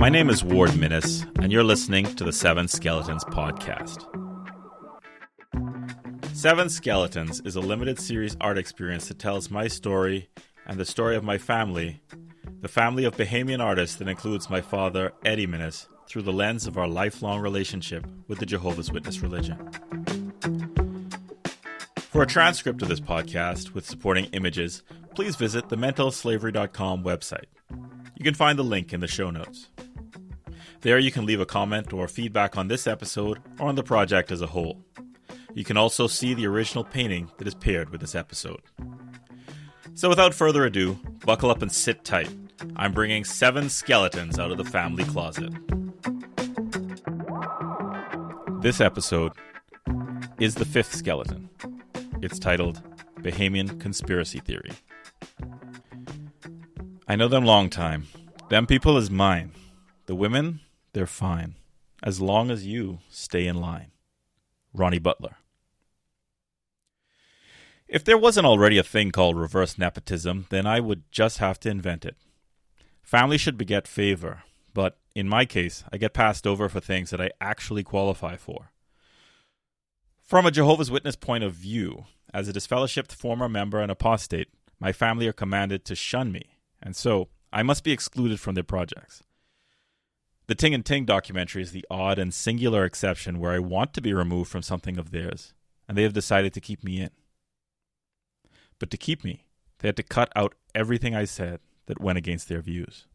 My name is Ward Minnis, and you're listening to the Seven Skeletons podcast. Seven Skeletons is a limited series art experience that tells my story and the story of my family, the family of Bahamian artists that includes my father, Eddie Minnis, through the lens of our lifelong relationship with the Jehovah's Witness religion. For a transcript of this podcast with supporting images, please visit the mentalslavery.com website. You can find the link in the show notes. There you can leave a comment or feedback on this episode or on the project as a whole. You can also see the original painting that is paired with this episode. So without further ado, buckle up and sit tight. I'm bringing 7 skeletons out of the family closet. This episode is the 5th skeleton. It's titled Bahamian Conspiracy Theory. I know them long time. Them people is mine. The women, they're fine. As long as you stay in line. Ronnie Butler. If there wasn't already a thing called reverse nepotism, then I would just have to invent it. Family should beget favor, but in my case, I get passed over for things that I actually qualify for. From a Jehovah's Witness point of view, as a disfellowshipped former member and apostate, my family are commanded to shun me, and so I must be excluded from their projects. The Ting and Ting documentary is the odd and singular exception where I want to be removed from something of theirs, and they have decided to keep me in. But to keep me, they had to cut out everything I said that went against their views.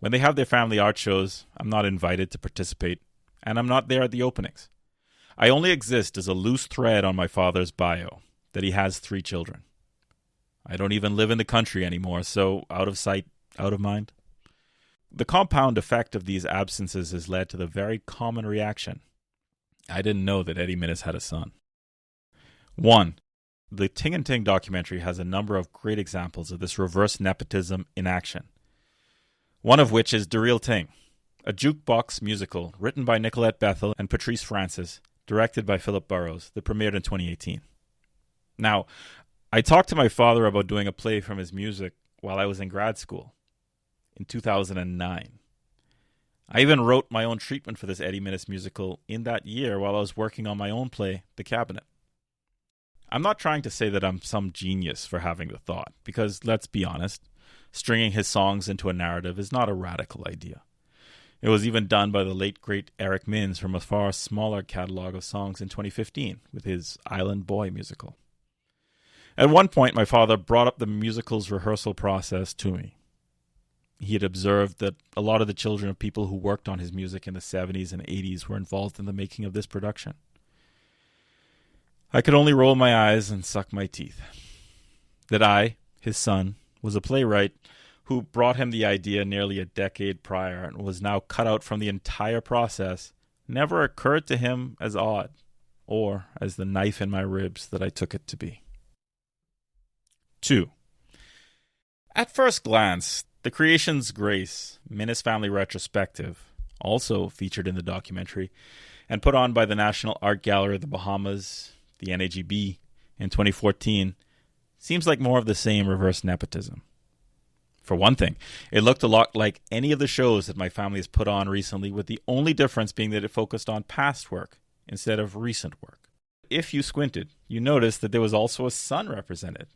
When they have their family art shows, I'm not invited to participate, and I'm not there at the openings. I only exist as a loose thread on my father's bio, that he has 3 children. I don't even live in the country anymore, so out of sight, out of mind. The compound effect of these absences has led to the very common reaction. I didn't know that Eddie Minnis had a son. 1. The Ting and Ting documentary has a number of great examples of this reverse nepotism in action. One of which is The Real Ting, a jukebox musical written by Nicolette Bethel and Patrice Francis, directed by Philip Burrows, that premiered in 2018. Now, I talked to my father about doing a play from his music while I was in grad school in 2009. I even wrote my own treatment for this Eddie Minnis musical in that year while I was working on my own play, The Cabinet. I'm not trying to say that I'm some genius for having the thought, because let's be honest, stringing his songs into a narrative is not a radical idea. It was even done by the late great Eric Minns from a far smaller catalog of songs in 2015 with his Island Boy musical. At one point, my father brought up the musical's rehearsal process to me. He had observed that a lot of the children of people who worked on his music in the 70s and 80s were involved in the making of this production. I could only roll my eyes and suck my teeth. That I, his son, was a playwright who brought him the idea nearly a decade prior and was now cut out from the entire process never occurred to him as odd, or as the knife in my ribs that I took it to be. 2. At first glance, The Creation's Grace, Minnis Family Retrospective, also featured in the documentary, and put on by the National Art Gallery of the Bahamas, the NAGB, in 2014, seems like more of the same reverse nepotism. For one thing, it looked a lot like any of the shows that my family has put on recently, with the only difference being that it focused on past work instead of recent work. If you squinted, you noticed that there was also a son represented,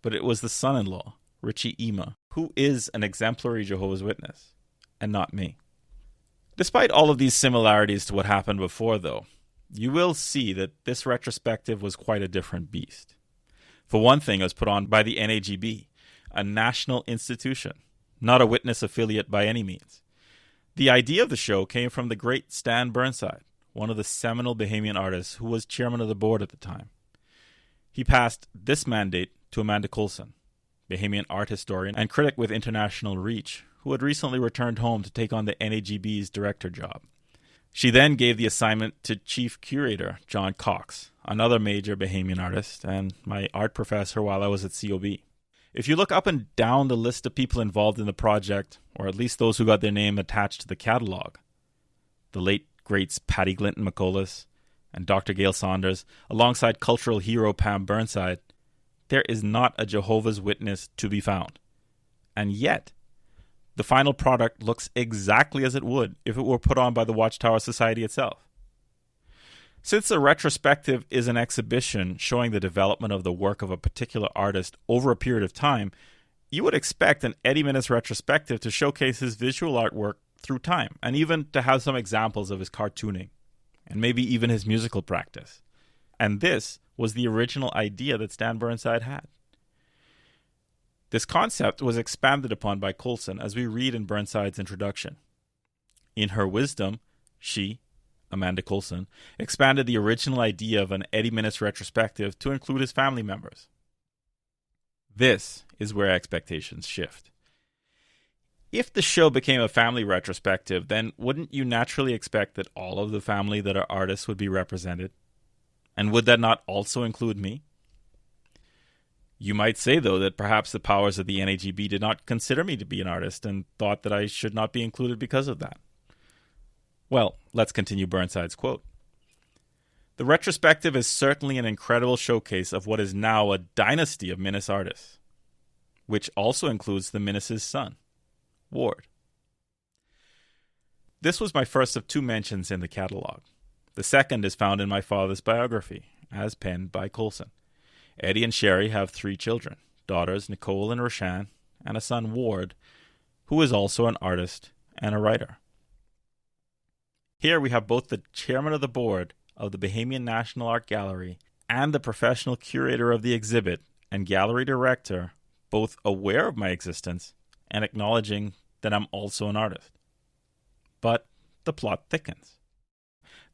but it was the son-in-law, Richie Ema, who is an exemplary Jehovah's Witness, and not me. Despite all of these similarities to what happened before, though, you will see that this retrospective was quite a different beast. For one thing, it was put on by the NAGB, a national institution, not a Witness affiliate by any means. The idea of the show came from the great Stan Burnside, one of the seminal Bahamian artists who was chairman of the board at the time. He passed this mandate to Amanda Coulson, Bahamian art historian and critic with international reach, who had recently returned home to take on the NAGB's director job. She then gave the assignment to chief curator John Cox, another major Bahamian artist and my art professor while I was at COB. If you look up and down the list of people involved in the project, or at least those who got their name attached to the catalog, the late greats Patty Glinton McCollis and Dr. Gail Saunders, alongside cultural hero Pam Burnside, there is not a Jehovah's Witness to be found. And yet, The final product looks exactly as it would if it were put on by the Watchtower Society itself. Since a retrospective is an exhibition showing the development of the work of a particular artist over a period of time, you would expect an Eddie Minnis retrospective to showcase his visual artwork through time, and even to have some examples of his cartooning, and maybe even his musical practice. And this was the original idea that Stan Burnside had. This concept was expanded upon by Coulson, as we read in Burnside's introduction. In her wisdom, she, Amanda Coulson, expanded the original idea of an Eddie Minnis retrospective to include his family members. This is where expectations shift. If the show became a family retrospective, then wouldn't you naturally expect that all of the family that are artists would be represented? And would that not also include me? You might say, though, that perhaps the powers of the NAGB did not consider me to be an artist and thought that I should not be included because of that. Well, let's continue Burnside's quote. The retrospective is certainly an incredible showcase of what is now a dynasty of Minnis artists, which also includes the Minnis' son, Ward. This was my first of two mentions in the catalog. The second is found in my father's biography, as penned by Coulson. Eddie and Sherry have 3 children, daughters Nicole and Roshan, and a son Ward, who is also an artist and a writer. Here we have both the chairman of the board of the Bahamian National Art Gallery and the professional curator of the exhibit and gallery director, both aware of my existence and acknowledging that I'm also an artist. But the plot thickens.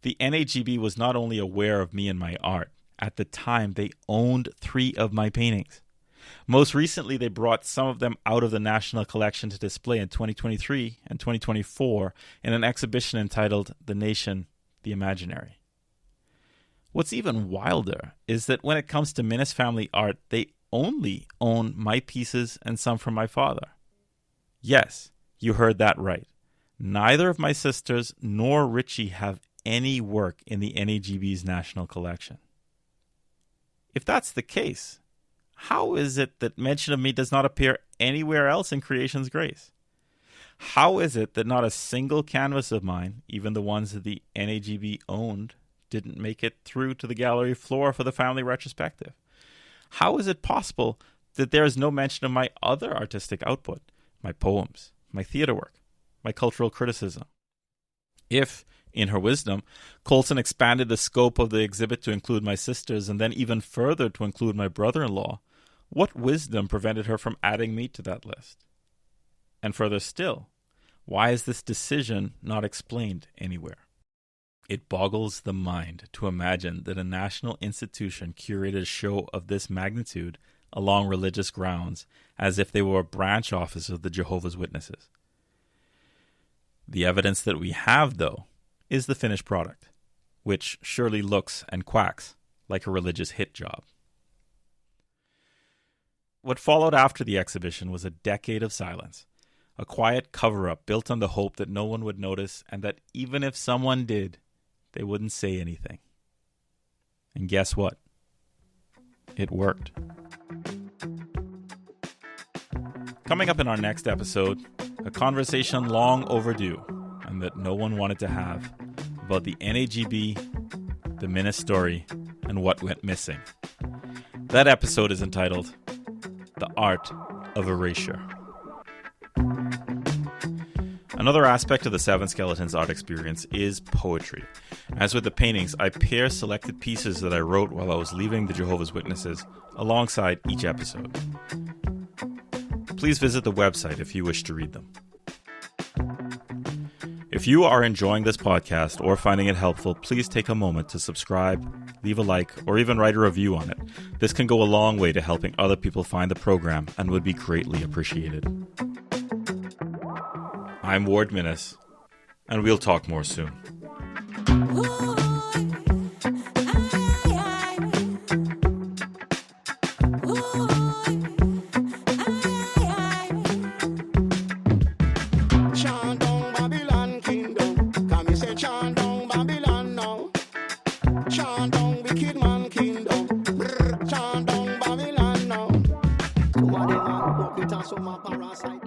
The NAGB was not only aware of me and my art. At the time, they owned 3 of my paintings. Most recently, they brought some of them out of the National Collection to display in 2023 and 2024 in an exhibition entitled The Nation, the Imaginary. What's even wilder is that when it comes to Minnis family art, they only own my pieces and some from my father. Yes, you heard that right. Neither of my sisters nor Richie have any work in the NAGB's National Collection. If that's the case, how is it that mention of me does not appear anywhere else in Creation's Grace? How is it that not a single canvas of mine, even the ones that the NAGB owned, didn't make it through to the gallery floor for the family retrospective? How is it possible that there is no mention of my other artistic output, my poems, my theater work, my cultural criticism? If, in her wisdom, Coulson expanded the scope of the exhibit to include my sisters and then even further to include my brother-in-law, what wisdom prevented her from adding me to that list? And further still, why is this decision not explained anywhere? It boggles the mind to imagine that a national institution curated a show of this magnitude along religious grounds as if they were a branch office of the Jehovah's Witnesses. The evidence that we have, though, is the finished product, which surely looks and quacks like a religious hit job. What followed after the exhibition was a decade of silence, a quiet cover-up built on the hope that no one would notice and that even if someone did, they wouldn't say anything. And guess what? It worked. Coming up in our next episode, a conversation long overdue and that no one wanted to have about the NAGB, the Minnis story, and what went missing. That episode is entitled The Art of Erasure. Another aspect of the Seven Skeletons art experience is poetry. As with the paintings, I pair selected pieces that I wrote while I was leaving the Jehovah's Witnesses alongside each episode. Please visit the website if you wish to read them. If you are enjoying this podcast or finding it helpful, please take a moment to subscribe, leave a like, or even write a review on it. This can go a long way to helping other people find the program and would be greatly appreciated. I'm Ward Minnis, and we'll talk more soon. So my parasite